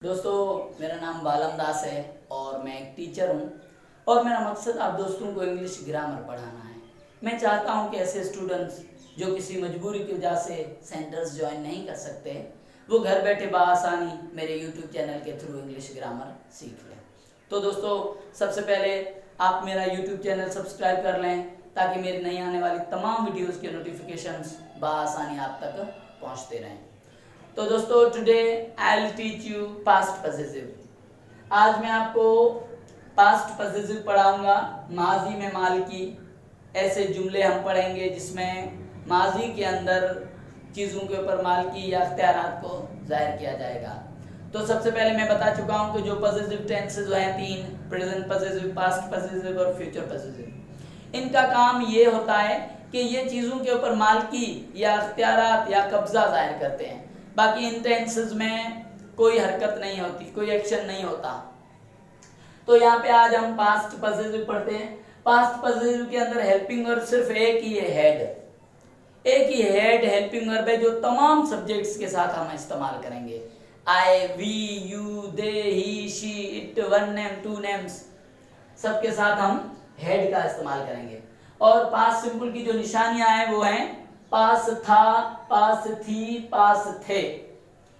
दोस्तों, मेरा नाम बालम दास है और मैं एक टीचर हूँ और मेरा मकसद आप दोस्तों को इंग्लिश ग्रामर पढ़ाना है। मैं चाहता हूँ कि ऐसे स्टूडेंट्स जो किसी मजबूरी की वजह से सेंटर्स ज्वाइन नहीं कर सकते, वो घर बैठे बआसानी मेरे यूट्यूब चैनल के थ्रू इंग्लिश ग्रामर सीख लें। तो दोस्तों, सबसे पहले आप मेरा यूट्यूब चैनल सब्सक्राइब कर लें ताकि मेरी नई आने वाली तमाम वीडियोज़ के नोटिफिकेशंस बआसानी आप तक पहुँचते रहें। तो दोस्तों, today I will teach you past possessive. आज मैं आपको पास्ट पजेसिव पढ़ाऊंगा। माजी में माल की ऐसे जुमले हम पढ़ेंगे जिसमें माजी के अंदर चीज़ों के ऊपर मालकी या अख्तियारात को जाहिर किया जाएगा। तो सबसे पहले मैं बता चुका हूं कि जो पजेसिव टेंसेज हैं तीन, प्रेजेंट पजेसिव, पास्ट पजेसिव और फ्यूचर पजेसिव। इनका काम ये होता है कि ये चीज़ों के ऊपर मालकी या अख्तियारात या कब्जा जाहिर करते हैं। बाकी इन टेंसेस में कोई हरकत नहीं होती, कोई एक्शन नहीं होता। तो यहाँ पे आज हम पास्ट पजेसिव पढ़ते हैं। पास्ट पजेसिव के अंदर हेल्पिंग वर्ब सिर्फ एक ही है, हेड। एक ही हेड हेल्पिंग वर्ब है जो तमाम सब्जेक्ट्स के साथ हम इस्तेमाल करेंगे। I, we, you, they, he, she, it, one name, two names, सबके साथ हम हेड का इस्तेमाल करेंगे। और पास्ट सिंपल की जो निशानियां हैं वो हैं पास था, पास थी, पास थे।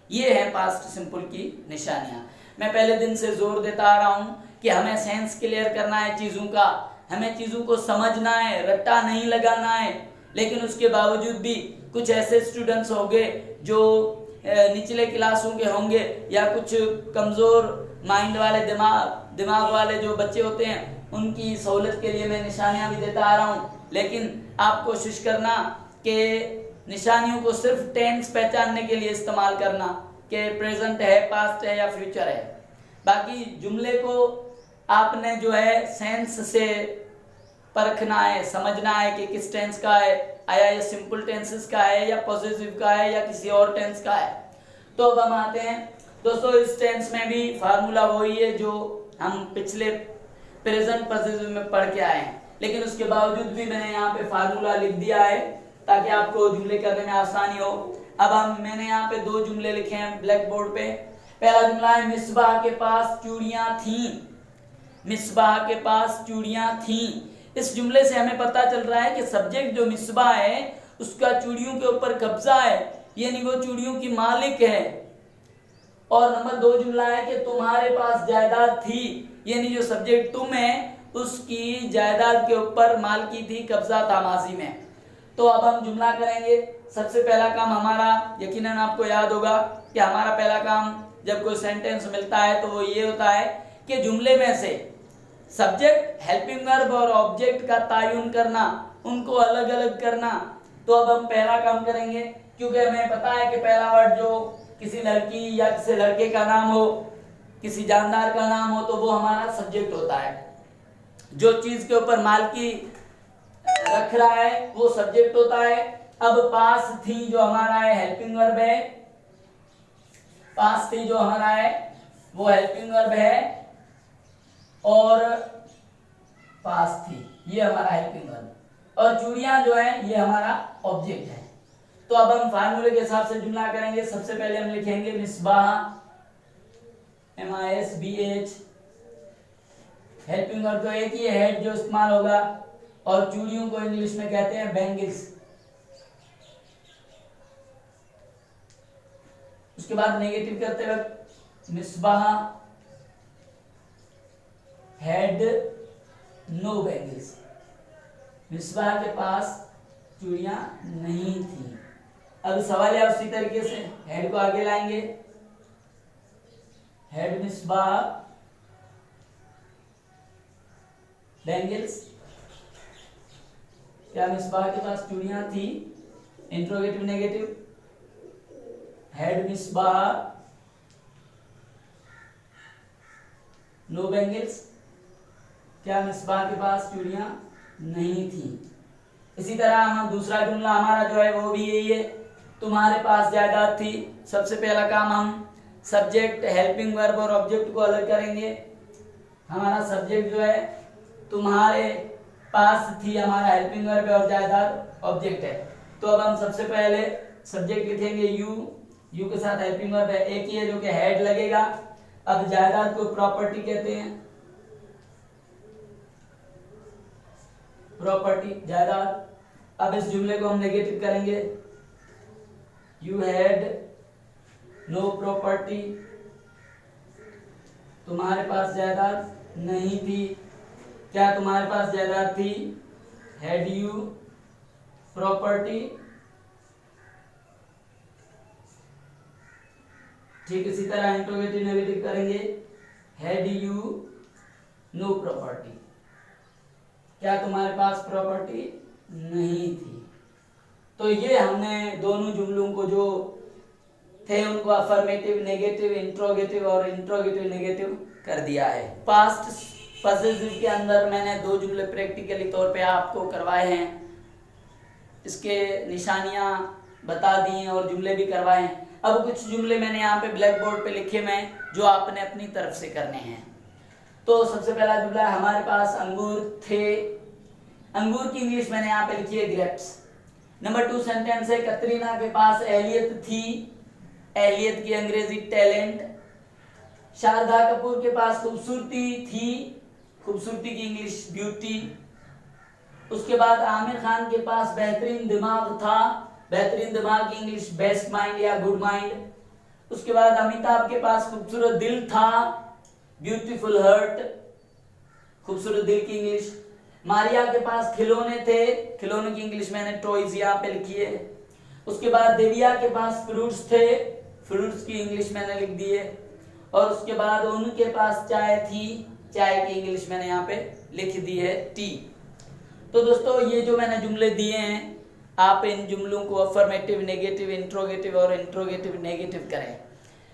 ये है पास्ट सिंपल की निशानियां। मैं पहले दिन से जोर देता आ रहा हूं कि हमें सेंस क्लियर करना है चीजों का, हमें चीजों को समझना है, रट्टा नहीं लगाना है। लेकिन उसके बावजूद भी कुछ ऐसे स्टूडेंट्स होंगे जो निचले क्लासों के होंगे या कुछ कमजोर माइंड वाले दिमाग वाले जो बच्चे होते हैं, उनकी सहूलत के लिए मैं निशानियां भी देता आ रहा हूं। लेकिन आप कोशिश करना कि निशानियों को सिर्फ टेंस पहचानने के लिए इस्तेमाल करना कि प्रेजेंट है, पास्ट है या फ्यूचर है। बाकी जुमले को आपने जो है सेंस से परखना है, समझना है कि किस टेंस का है, आया ये सिंपल टेंसेस का है या पॉजिटिव का है या किसी और टेंस का है। तो अब हम आते हैं दोस्तों, इस टेंस में भी फार्मूला वही है जो हम पिछले प्रेजेंट पॉजिटिव में पढ़ के आए हैं, लेकिन उसके बावजूद भी मैंने यहाँ पे फार्मूला लिख दिया है ताकि आपको जुमले करने में आसानी हो। अब मैंने यहाँ पे दो जुमले लिखे हैं ब्लैक बोर्ड पे। पहला जुमला है मिसबाह के पास चूड़ियां थीं। मिसबाह के पास चूड़ियां थीं। इस जुमले से हमें पता चल रहा है कि सब्जेक्ट जो मिसबाह है उसका चूड़ियों के ऊपर कब्जा है, यानी वो चूड़ियों की मालिक है। और नंबर दो जुमला है कि तुम्हारे पास जायदाद थी, यानी जो सब्जेक्ट तुम है उसकी जायदाद के ऊपर मालिकी थी, कब्जा था माजी में। तो अब हम जुमला करेंगे। सबसे पहला काम हमारा, यकीनन आपको याद होगा कि हमारा पहला काम जब कोई सेंटेंस मिलता है तो वो ये होता है कि जुमले में से सब्जेक्ट, हेल्पिंग वर्ब और ऑब्जेक्ट का तायुन करना, उनको अलग अलग करना। तो अब हम पहला काम करेंगे, क्योंकि हमें पता है कि पहला वर्ड जो किसी लड़की या किसी लड़के का नाम हो, किसी जानदार का नाम हो, तो वो हमारा सब्जेक्ट होता है। जो चीज के ऊपर मालकी रख रहा है वो सब्जेक्ट होता है। अब पास थी जो हमारा है हेल्पिंग वर्ब है, पास थी जो हमारा है वो हेल्पिंग वर्ब है, और पास थी ये हमारा हेल्पिंग वर्ब, और चूड़ियां जो है ये हमारा ऑब्जेक्ट है। तो अब हम फार्मूले के हिसाब से जुमला करेंगे। सबसे पहले हम लिखेंगे मिसबाह, MISBH, हेल्पिंग वर्ब तो एक ही है, हेड जो इस्तेमाल होगा, और चूड़ियों को इंग्लिश में कहते हैं बैंगल्स। उसके बाद नेगेटिव करते वक्त Misbah had no bangles, Misbah के पास चूड़ियां नहीं थी। अब सवाल है उसी तरीके से हेड को आगे लाएंगे, हेड मिसबाह बैंगल्स, क्या मिसबाह के पास चूड़ियां थी, interrogative negative, had Misbah no bangles, क्या मिसबाह के पास चूड़ियां नहीं थी। इसी तरह हम दूसरा जुमला हमारा जो है वो भी यही है, तुम्हारे पास जायदाद थी। सबसे पहला काम हम सब्जेक्ट, हेल्पिंग वर्ब और ऑब्जेक्ट को अलग करेंगे। हमारा सब्जेक्ट जो है तुम्हारे पास थी, हमारा हेल्पिंग वर्ब और जायदाद ऑब्जेक्ट है। तो अब हम सबसे पहले सब्जेक्ट लिखेंगे यू, यू के साथ हेल्पिंग वर्ब है एक ही है जो कि हेड लगेगा, अब जायदाद को प्रॉपर्टी कहते हैं, प्रॉपर्टी जायदाद। अब इस जुमले को हम नेगेटिव करेंगे, यू हैड नो प्रॉपर्टी, तुम्हारे पास जायदाद नहीं थी। क्या तुम्हारे पास जायदाद थी? Had you property. ठीक इसी तरह इंट्रोगेटिव नेगेटिव करेंगे, हैड यू नो प्रॉपर्टी, क्या तुम्हारे पास प्रॉपर्टी नहीं थी। तो ये हमने दोनों जुमलों को जो थे उनको अफर्मेटिव नेगेटिव इंट्रोगेटिव और इंट्रोगेटिव नेगेटिव कर दिया है। पास्ट पॉसेसिव के अंदर मैंने दो जुमले प्रैक्टिकली तौर पे आपको करवाए हैं, इसके निशानियां बता दी हैं और जुमले भी करवाए हैं। अब कुछ जुमले मैंने यहाँ पे ब्लैक बोर्ड पे लिखे हुए हैं जो आपने अपनी तरफ से करने हैं। तो सबसे पहला जुमला है, हमारे पास अंगूर थे। अंगूर की इंग्लिश मैंने यहाँ पे लिखी है ग्रेप्स। नंबर 2 सेंटेंस है, कतरीना के पास एहलियत थी। एहलियत की अंग्रेजी टैलेंट। शारदा कपूर के पास खूबसूरती थी। खूबसूरती की इंग्लिश ब्यूटी। उसके बाद आमिर खान के पास बेहतरीन दिमाग था। बेहतरीन दिमाग की इंग्लिश बेस्ट माइंड या गुड माइंड। उसके बाद अमिताभ के पास खूबसूरत दिल था। Beautiful heart. खूबसूरत दिल की इंग्लिश। मारिया के पास खिलौने थे। खिलौने की इंग्लिश मैंने टॉयज यहाँ पे लिखी है। उसके बाद देविया के पास फ्रूट्स थे। फ्रूट्स की इंग्लिश मैंने लिख दी है। और उसके बाद उनके पास चाय थी। चाय की इंग्लिश मैंने यहाँ पे लिख दी है टी। तो दोस्तों ये जो मैंने जुमले दिए हैं, आप इन जुमलों को अफर्मेटिव नेगेटिव इंट्रोगेटिव और इंट्रोगेटिव नेगेटिव करें।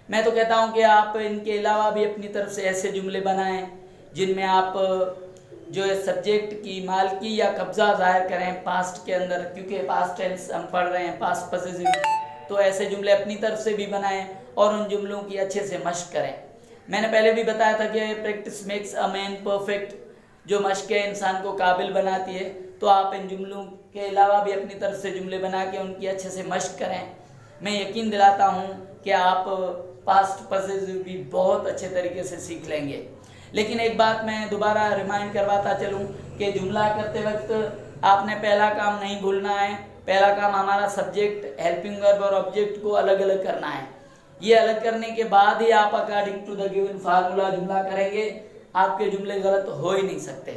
मैं तो कहता हूं कि आप इनके अलावा भी अपनी तरफ से ऐसे जुमले बनाएं जिनमें आप जो है सब्जेक्ट की मालकी या कब्जा जाहिर करें पास्ट के अंदर, क्योंकि पास्ट टेंस हम पढ़ रहे हैं, पास्ट पॉसेसिव। तो ऐसे जुमले अपनी तरफ से भी बनाएं और उन जुमलों की अच्छे से मश्क करें। मैंने पहले भी बताया था कि practice makes a man perfect. जो मश्क है इंसान को काबिल बनाती है। तो आप इन जुमलों के अलावा भी अपनी तरफ से जुमले बना के उनकी अच्छे से मश्क करें। मैं यकीन दिलाता हूं कि आप पास्ट पॉसेसिव भी बहुत अच्छे तरीके से सीख लेंगे। लेकिन एक बात मैं दोबारा रिमाइंड करवाता चलूं कि जुमला करते वक्त आपने पहला काम नहीं भूलना है। पहला काम हमारा सब्जेक्ट, हेल्पिंग वर्ब और ऑब्जेक्ट को अलग अलग करना है। ये अलग करने के बाद ही आप according to the given formula जुमला करेंगे। आपके जुमले गलत हो ही नहीं सकते।